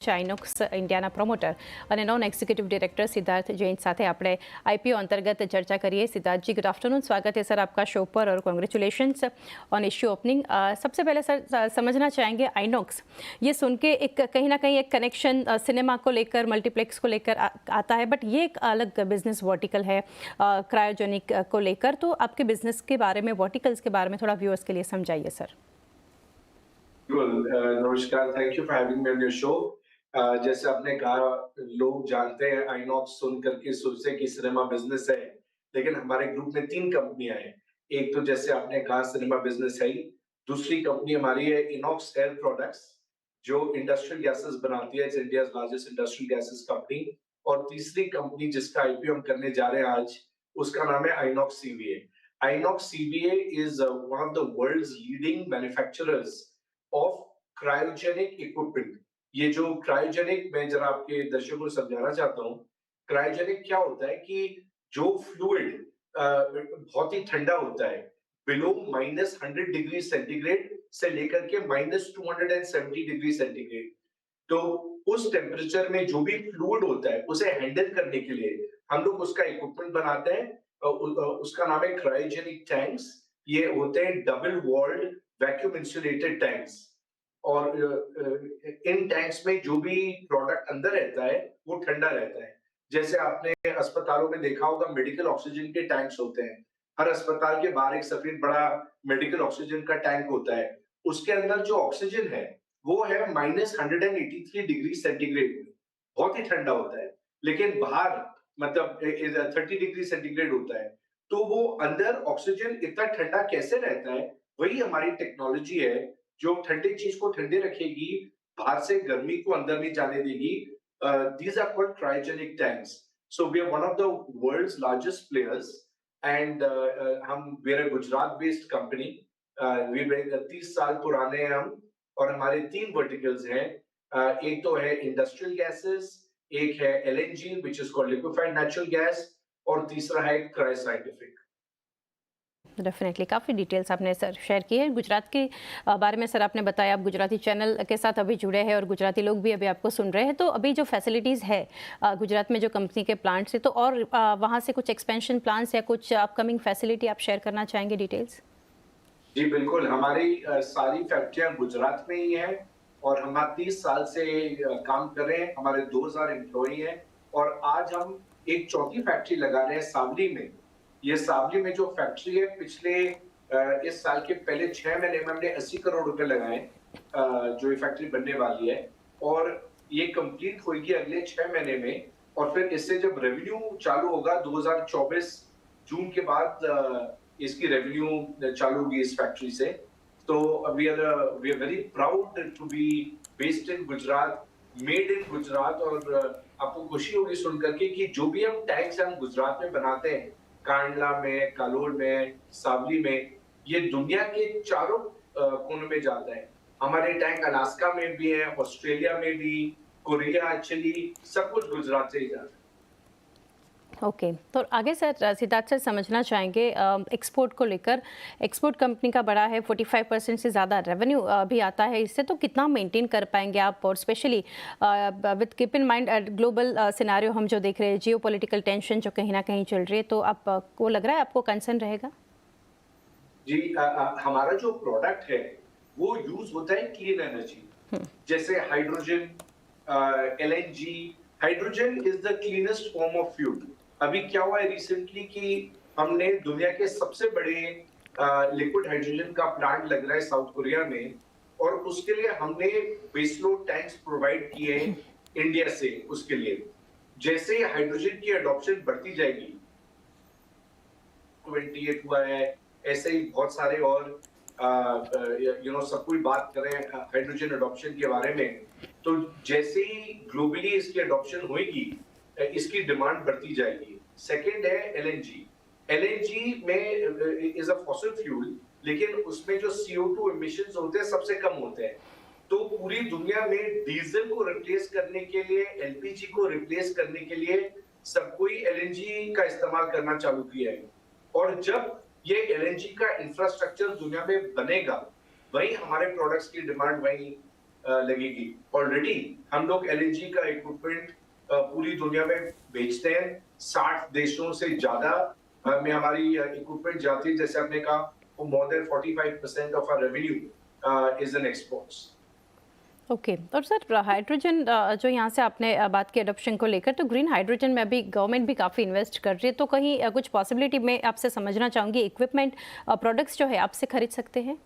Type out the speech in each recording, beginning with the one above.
આઇનોક્સ ઇન્ડિયાના પ્રમોટર અને non executive ડિરેक्टर Siddharth Jain साथ આપણે आईपीओ अंतर्गत चर्चा करिए। सिद्धार्थ जी, गुड आफ्टरनून, स्वागत है सर आपका शो पर और कॉन्ग्रेचुलेशंस ऑन इश्यू ओपनिंग। सबसे पहले सर समझना चाहेंगे आइनॉक्स, ये सुन के एक कहीं ना कहीं एक कनेक्शन सिनेमा को लेकर, मल्टीप्लेक्स को लेकर आता है, बट ये एक अलग बिजनेस वर्टिकल है क्रायोजेनिक को लेकर। तो आपके बिजनेस के बारे में, वर्टिकल्स के बारे में थोड़ा व्यूअर्स के लिए समझाइए सर। नमस्कार, thank you for having me on your show. जैसे आपने कहा, लोग जानते हैं आइनॉक्स सुन करके सोचते हैं कि सिनेमा बिजनेस है, लेकिन हमारे ग्रुप में 3 कंपनियां हैं। एक तो जैसे आपने कहा सिनेमा बिजनेस है ही, दूसरी कंपनी हमारी है इनॉक्स एयर प्रोडक्ट्स, जो इंडस्ट्रियल गैसेस बनाती है, it's India's largest industrial gases company. और तीसरी कंपनी जिसका आईपीओ हम करने जा रहे हैं आज, उसका नाम है INOX CVA. INOX CVA is one of the world's leading manufacturers of cryogenic equipment. ये जो क्रायोजेनिक, मैं जरा आपके दर्शकों को समझाना चाहता हूँ। क्रायोजेनिक क्या होता है कि जो फ्लूइड बहुत ही ठंडा होता है, बिलो -100 डिग्री सेंटीग्रेड से लेकर के -270 डिग्री सेंटीग्रेड, तो उस टेम्परेचर में जो भी फ्लूइड होता है उसे हैंडल करने के लिए हम लोग उसका इक्विपमेंट बनाते हैं। उसका नाम है क्रायोजेनिक टैंक्स। ये होते हैं double walled vacuum insulated tanks. और इन टैंक्स में जो भी प्रोडक्ट अंदर रहता है वो ठंडा रहता है। जैसे आपने अस्पतालों में देखा होगा, मेडिकल ऑक्सीजन के टैंक्स होते हैं। हर अस्पताल के बाहर एक सफेद बड़ा मेडिकल ऑक्सीजन का टैंक होता है। उसके अंदर जो ऑक्सीजन है वो है -183 डिग्री सेंटीग्रेड में, बहुत ही ठंडा होता है। लेकिन बाहर मतलब 30 डिग्री सेंटीग्रेड होता है। तो वो अंदर ऑक्सीजन इतना ठंडा कैसे रहता है, वही हमारी टेक्नोलॉजी है जो ठंडी चीज को ठंडे रखेगी, बाहर से गर्मी को अंदर नहीं जाने देगी। These are called cryogenic tanks. So we are one of the world's largest players and हम we are Gujarat based company. 30 साल पुराने हैं हम, और हमारे 3 वर्टिकल्स हैं। एक तो है इंडस्ट्रियल गैसेस, एक है LNG which is called liquefied natural gas, और तीसरा है क्रायो साइंटिफिक। डेफिनेटली काफ़ी डिटेल्स आपने सर शेयर की है। गुजरात के बारे में सर आपने बताया, आप गुजराती चैनल के साथ अभी जुड़े हैं और गुजराती लोग भी अभी आपको सुन रहे हैं। तो अभी जो फैसिलिटीज़ है गुजरात में, जो कंपनी के प्लांट्स है, तो और वहाँ से कुछ एक्सपेंशन प्लान्स या कुछ अपकमिंग फैसिलिटी आप शेयर करना चाहेंगे, डिटेल्स? जी बिल्कुल, हमारी सारी फैक्ट्रियां गुजरात में ही हैं, और हम 30 साल से काम कर रहे हैं। हमारे 2000 एम्प्लॉई हैं, और आज हम एक चौथी फैक्ट्री लगा रहे हैं सावली में। ये सावली में जो फैक्ट्री है, पिछले इस साल के पहले 6 महीने में हमने 80 करोड़ रुपए लगाए, जो ये फैक्ट्री बनने वाली है, और ये कंप्लीट होगी अगले 6 महीने में। और फिर इससे जब रेवेन्यू चालू होगा 2024 जून के बाद, इसकी रेवेन्यू चालू होगी इस फैक्ट्री से। तो we are very proud to be based in Gujarat, made in Gujarat. और आपको खुशी होगी सुन करके कि जो भी हम टैंक्स हम गुजरात में बनाते हैं, कांडला में, कालोल में, सावली में, ये दुनिया के चारों कोनों में जाता है। हमारे टैंक अलास्का में भी है, ऑस्ट्रेलिया में भी, कोरिया, चिली, सब कुछ गुजरात से ही जाता है। ओके तो आगे सर सिद्धार्थ सर समझना चाहेंगे एक्सपोर्ट को लेकर। एक्सपोर्ट कंपनी का बड़ा है, 45% से ज़्यादा रेवेन्यू भी आता है इससे, तो कितना मेंटेन कर पाएंगे आप? और specially with keep in mind global scenario हम जो देख रहे हैं, जियो पॉलिटिकल टेंशन जो कहीं ना कहीं चल रही है, तो आपको लग रहा है आपको कंसर्न रहेगा? जी, हमारा जो प्रोडक्ट है वो यूज होता है क्लीन एनर्जी, जैसे hydrogen, LNG. Hydrogen is the cleanest form of fuel. अभी क्या हुआ है रिसेंटली कि हमने दुनिया के सबसे बड़े लिक्विड हाइड्रोजन का प्लांट लग रहा है साउथ कोरिया में, और उसके लिए हमने बेसलोड टैंक्स प्रोवाइड किए हैं इंडिया से। उसके लिए जैसे हाइड्रोजन की अडॉप्शन बढ़ती जाएगी, 28 हुआ है, ऐसे ही बहुत सारे और सब कोई बात करें हाइड्रोजन अडॉप्शन के बारे में, तो जैसे ही ग्लोबली इसकी अडॉप्शन होगी, इसकी डिमांड बढ़ती जाएगी। सेकंड है एलएनजी। एलएनजी में इज अ फॉसिल फ्यूल, लेकिन उसमें जो CO2 इमिशंस होते हैं सबसे कम होते हैं। तो पूरी दुनिया में डीजल को रिप्लेस करने के लिए, एलपीजी को रिप्लेस करने के लिए सब कोई एलएनजी का इस्तेमाल करना चालू किया है। और जब ये एलएनजी का इंफ्रास्ट्रक्चर दुनिया में बनेगा, वही हमारे प्रोडक्ट्स की डिमांड वही लगेगी। ऑलरेडी हम लोग एलएनजी का इक्विपमेंट पूरी दुनिया में बेचते हैं। 60 देशों से ज्यादा में हमारी इक्विपमेंट जाती है। जैसे आपने कहा more than 45% of our revenue is in exports. Okay और सर हाइड्रोजन जो यहाँ से आपने बात की अडॉप्शन को लेकर, तो ग्रीन हाइड्रोजन में अभी गवर्नमेंट भी काफ़ी इन्वेस्ट कर रही है, तो कहीं कुछ पॉसिबिलिटी मैं आपसे समझना चाहूँगी, इक्विपमेंट प्रोडक्ट्स जो है आपसे खरीद सकते हैं?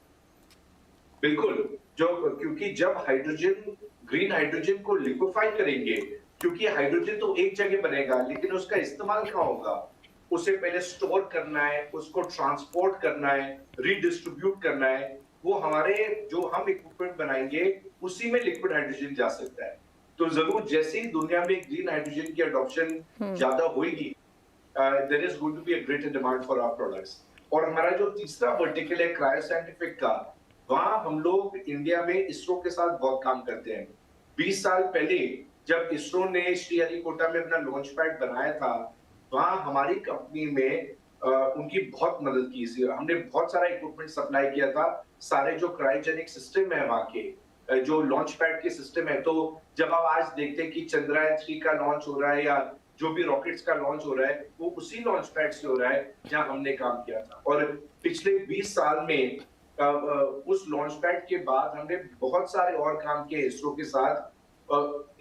बिल्कुल, जो क्योंकि जब हाइड्रोजन ग्रीन हाइड्रोजन को लिक्विफाई करेंगे, क्योंकि हाइड्रोजन तो एक जगह बनेगा लेकिन उसका इस्तेमाल कहाँ होगा? उसे पहले स्टोर करना है, उसको ट्रांसपोर्ट करना है, रीडिस्ट्रीब्यूट करना है। वो हमारे जो हम इक्विपमेंट बनाएंगे उसी में लिक्विड हाइड्रोजन जा सकता है। तो जरूर जैसे ही दुनिया में ग्रीन हाइड्रोजन की अडॉप्शन ज्यादा होगी, there is going to be a greater demand for our products. और हमारा जो तीसरा वर्टिकल है क्रायो साइंटिफिक का, वहां हम लोग इंडिया में इसरो के साथ बहुत काम करते हैं। 20 साल पहले जब इसरो ने श्रीहरिकोटा में अपना लॉन्च पैड बनाया था, वहां हमारी कंपनी में उनकी बहुत मदद की थी। हमने बहुत सारा इक्विपमेंट सप्लाई किया था। सारे जो क्रायोजेनिक सिस्टम है वहां के, जो लॉन्च पैड के सिस्टम है, तो जब आप आज देखते हैं कि चंद्रयान 3 का लॉन्च हो रहा है या जो भी रॉकेट्स का लॉन्च हो रहा है, वो उसी लॉन्च पैड से हो रहा है जहां हमने काम किया था। और पिछले 20 साल में उस लॉन्च पैड के बाद हमने बहुत सारे और काम किए इसरो के साथ।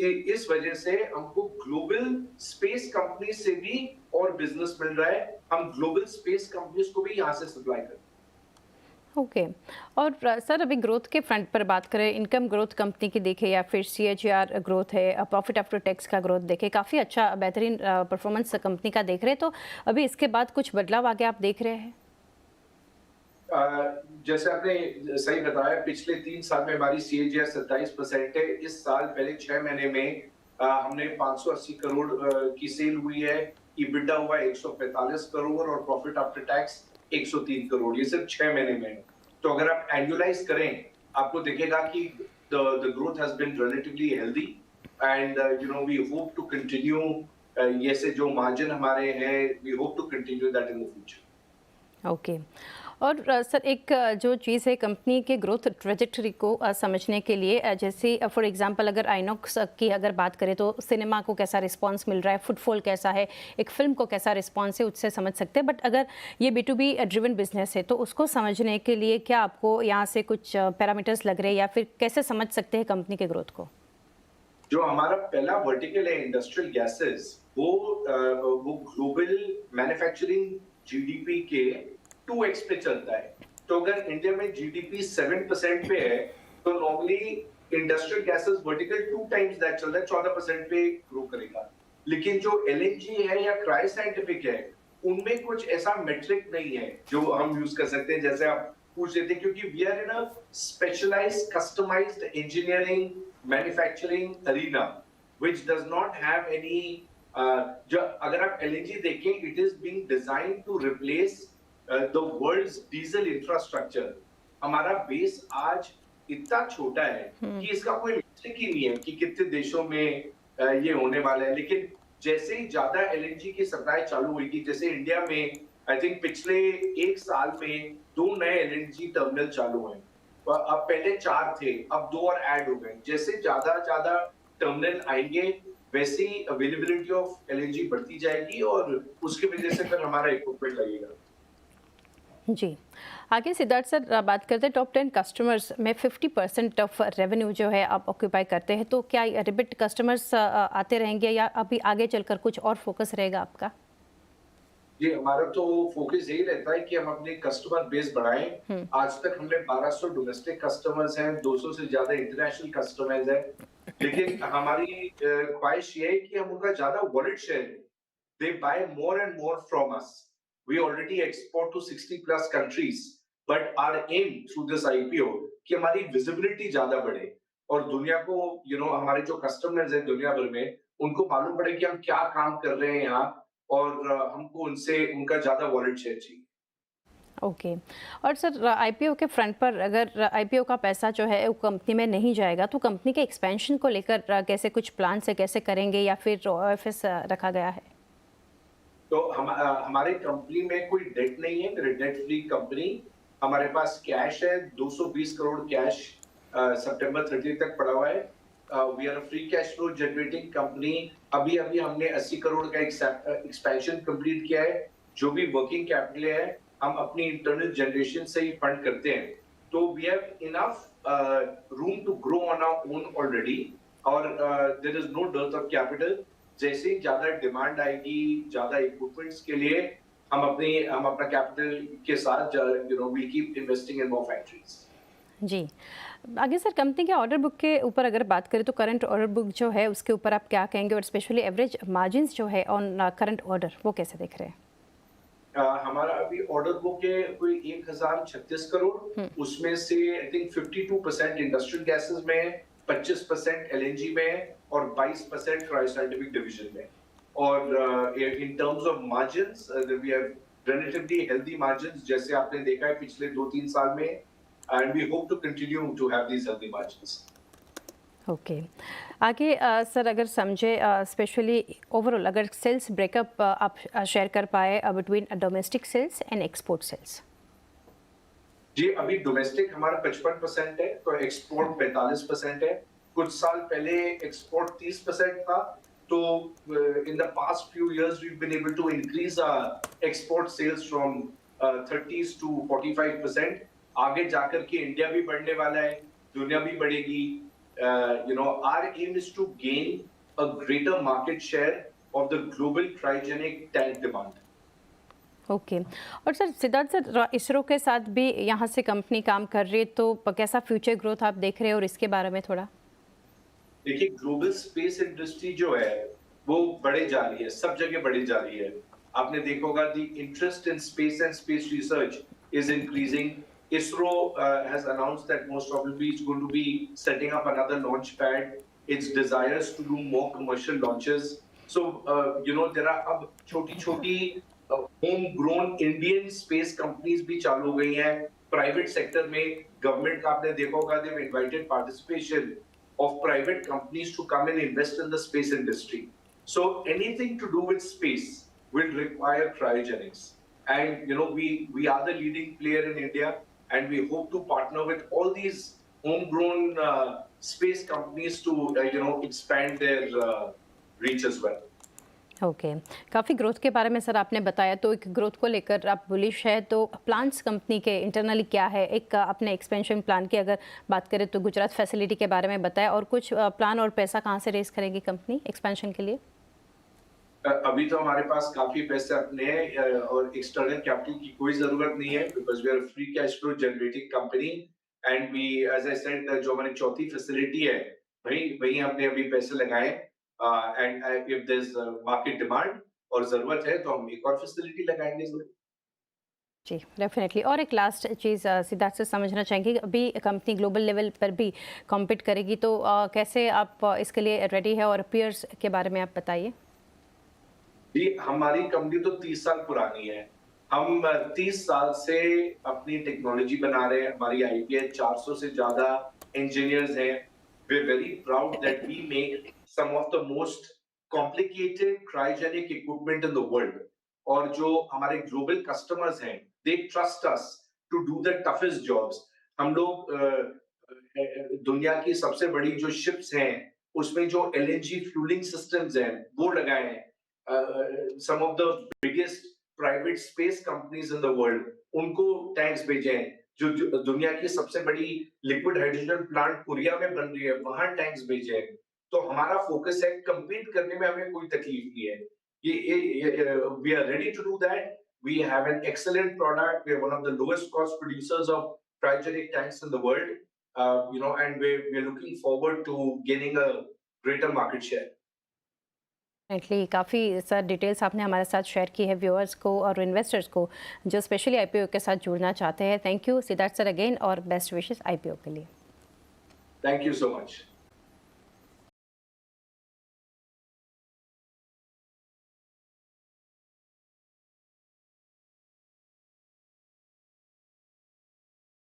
इस वजह से हमको ग्लोबल स्पेस कंपनी से भी और बिजनेस मिल रहा है। हम ग्लोबल स्पेस कंपनीज को भी यहाँ से सप्लाई करते हैं। ओके और सर अभी ग्रोथ के फ्रंट पर बात करें, इनकम ग्रोथ कंपनी की देखें या फिर सीएजीआर ग्रोथ है, प्रॉफिट आफ्टर टैक्स का ग्रोथ देखें, काफ़ी अच्छा बेहतरीन परफॉर्मेंस कंपनी का देख रहे हैं, तो अभी इसके बाद कुछ बदलाव आगे आप देख रहे हैं? जैसे आपने सही बताया, पिछले 3 साल में हमारी सीएजीआर 27% है। इस साल पहले 6 महीने में हमने 580 करोड़ की सेल हुई है। EBITDA हुआ 145 करोड़ और प्रॉफिट आफ्टर टैक्स 103 करोड़। ये सिर्फ 6 महीने में है। तो अगर आप एनुअलाइज करें, आपको दिखेगा कि the growth has been relatively healthy and we hope to continue. ये से जो मार्जिन हमारे हैं, we hope to continue that in the future. Okay और सर एक जो चीज़ है कंपनी के ग्रोथ ट्रेजेक्टरी को समझने के लिए, जैसे फॉर एग्जांपल अगर आइनॉक्स की अगर बात करें तो सिनेमा को कैसा रिस्पांस मिल रहा है, फुटफॉल कैसा है, एक फिल्म को कैसा रिस्पांस है, उससे समझ सकते हैं। बट अगर ये B2B ड्रिवन बिजनेस है तो उसको समझने के लिए क्या आपको यहाँ से कुछ पैरामीटर्स लग रहे हैं या फिर कैसे समझ सकते हैं कंपनी के ग्रोथ को? जो हमारा पहला वर्टिकल है इंडस्ट्रियल गैसेस, वो ग्लोबल मैन्युफैक्चरिंग जीडीपी के 2x पे चलता है। तो अगर इंडिया में जीडीपी 7% पे है, तो normally industrial gases vertical 2 times that चल रहा है, 14% पे ग्रो करेगा। लेकिन जो एलएनजी है या क्रायो साइंटिफिक है, उनमें कुछ ऐसा मेट्रिक नहीं है जो हम यूज कर सकते हैं। जैसे आप पूछ रहे थे, क्योंकि we are in a specialised customised engineering manufacturing arena which does not have any. जो अगर आप एलएनजी देखें, it is being designed to replace the world's diesel infrastructure. हमारा बेस आज इतना छोटा है कि इसका कोई मीट्रिक ही नहीं है कि कितने देशों में ये होने वाला है। लेकिन जैसे ही ज्यादा एलएनजी की सप्लाई चालू होगी, जैसे इंडिया में आई थिंक पिछले 1 साल में 2 नए एलएनजी टर्मिनल चालू हुए। अब पहले 4 थे, अब 2 और ऐड हो गए। जैसे ज्यादा टर्मिनल आएंगे, वैसे ही अवेलेबिलिटी ऑफ एलएनजी बढ़ती जाएगी और उसकी वजह से फिर हमारा इक्विपमेंट लगेगा। जी, आगे सिद्धार्थ सर बात करते हैं टॉप 10 कस्टमर्स में 50% ऑफ रेवेन्यू जो है आप ऑक्यूपाई करते हैं, तो क्या रिपीट कस्टमर्स आते रहेंगे या अभी आगे चलकर कुछ और फोकस रहेगा आपका? जी, हमारा तो फोकस यही रहता है कि हम अपने कस्टमर बेस बढ़ाएं। आज तक हमने 1200 डोमेस्टिक कस्टमर्स हैं, 200 से ज्यादा इंटरनेशनल कस्टमर्स हैं। लेकिन हमारी ख्वाहिश ये है कि हम उनका ज्यादा वॉलेट शेयर लें। They buy more and more from us. We already export to 60 plus countries, but our aim through this IPO कि हमारी visibility ज्यादा बढ़े और दुनिया को हमारे जो कस्टमर्स हैं दुनिया भर में, उनको मालूम पड़े कि हम क्या काम कर रहे हैं यहाँ और हमको उनसे उनका ज्यादा वॉलेट शेयर चाहिए। ओके और सर आईपीओ के फ्रंट पर अगर आईपीओ का पैसा जो है वो कंपनी में नहीं जाएगा तो कंपनी के एक्सपेंशन को लेकर कैसे कुछ प्लान से कैसे करेंगे या फिर ऑफिस रखा गया है? तो हमारे कंपनी में कोई डेट नहीं है, मेरे डेट फ्री कंपनी। हमारे पास कैश है, 220 करोड़ कैश सितंबर 30 तक पड़ा हुआ है। We are a free cash flow generating company. अभी अभी हमने 80 करोड़ का एक्सपेंशन कंप्लीट किया है। जो भी वर्किंग कैपिटल है हम अपनी इंटरनल जनरेशन से ही फंड करते हैं। तो we have enough room to grow on our own already, और there is no dearth of capital. जैसे ही ज्यादा डिमांड आएगी ज्यादा इक्विपमेंट्स के लिए, हम अपना कैपिटल के साथ we keep investing in more factories. जी। आगे सर कंपनी के ऑर्डर बुक के ऊपर अगर बात करें तो करंट ऑर्डर बुक जो है उसके ऊपर आप क्या कहेंगे, और स्पेशली एवरेज मार्जिन्स जो है ऑन करंट ऑर्डर वो कैसे देख रहे हैं? हमारा अभी ऑर्डर बुक है कोई 1036 करोड़। उसमें से आई थिंक 52% इंडस्ट्रियल गैसेस में है, 25% एलएनजी में है और 22% क्रायोसाइंटिफिक डिवीजन में। और in terms of margins we have relatively healthy margins, जैसे आपने देखा है पिछले 2-3 साल में, and we hope to continue to have these healthy margins. Okay. आगे सर अगर समझे स्पेशली ओवरऑल अगर सेल्स ब्रेकअप आप शेयर कर पाए between domestic sales and export sales. जी, अभी डोमेस्टिक हमारा 55% है, तो एक्सपोर्ट 45% है। कुछ साल पहले एक्सपोर्ट 30% था। तो in the past few years we been able to increase export sales from 30s to 45%। आगे जाकर के इंडिया भी बढ़ने वाला है, दुनिया भी बढ़ेगी। Our aim is to gain a greater market share of the global cryogenic tank demand. Okay. और सर सिद्धार्थ सर इसरो के साथ भी यहाँ से कंपनी काम कर रही है, तो कैसा फ्यूचर ग्रोथ आप देख रहे हैं और इसके बारे में थोड़ा? देखिए, ग्लोबल स्पेस इंडस्ट्री जो है वो बढ़े जा रही है, सब जगह बढ़ी जा रही है। आपने देखा होगा the interest in space and space research is increasing. ISRO has announced that most probably it's going to be setting up another launch pad. Its desires to do more commercial launches. So, there are अब छोटी-छोटी homegrown Indian space companies भी चालू हो गई हैं। Private sector में government का आपने देखा होगा, they've invited participation of private companies to come and invest in the space industry. So anything to do with space will require cryogenics. And we are the leading player in India, and we hope to partner with all these homegrown space companies to expand their reach as well. Okay. काफ़ी growth के बारे में sir आपने बताया, तो एक growth को लेकर आप बुलिश है, तो प्लान्स कंपनी के इंटरनली क्या है? एक अपने एक्सपेंशन प्लान की अगर बात करें तो गुजरात फैसिलिटी के बारे में बताया, और कुछ प्लान और पैसा कहाँ से रेज करेगी कंपनी एक्सपेंशन के लिए? अभी तो हमारे पास काफी पैसे अपने हैं और एक्सटर्नल कैपिटल की कोई जरूरत नहीं है, because we are free cash flow generating company. And we, as I said, जो हमारी चौथी फैसिलिटी है वही हमने अभी पैसे लगाए। And if there is market demand और जरूरत है तो हम एक और फैसिलिटी लगाएंगे जरूर। जी डेफिनेटली। और एक लास्ट चीज़ सिद्धार्थ से समझना चाहेंगे, अभी कंपनी ग्लोबल लेवल पर भी कॉम्पीट करेगी, तो कैसे आप इसके लिए रेडी है, और पीयर्स के बारे में आप बताइए। जी, हमारी कंपनी तो 30 साल पुरानी है। हम 30 साल से अपनी टेक्नोलॉजी बना रहे हैं। हमारी आईपी है, 400 से ज्यादा इंजीनियर्स हैं। We are very proud that we make some of the most complicated cryogenic equipment in the world. और जो हमारे ग्लोबल कस्टमर्स हैं, they trust us to do the toughest jobs. हम लोग दुनिया की सबसे बड़ी जो शिप्स हैं उसमें जो एलएनजी फ्यूलिंग सिस्टम्स हैं वो लगाए हैं। some of the biggest private space companies in the world उनको टैंक्स भेजे हैं। जो दुनिया की सबसे बड़ी लिक्विड हाइड्रोजन प्लांट कोरिया में बन रही है, वहां टैंक्स भेजे हैं। तो हमारा फोकस है, compete करने में हमें कोई तकलीफ नहीं है। we are ready to do that. We have an excellent product. We are one of the lowest cost producers of cryogenic tanks in the world. And we're looking forward to gaining a greater market share. Definitely काफ़ी sir details आपने हमारे साथ share की है viewers को और investors को जो स्पेशली आईपीओ के साथ जुड़ना चाहते हैं। Thank you Siddharth sir again, और बेस्ट विशेस आईपीओ के लिए। Thank you so much.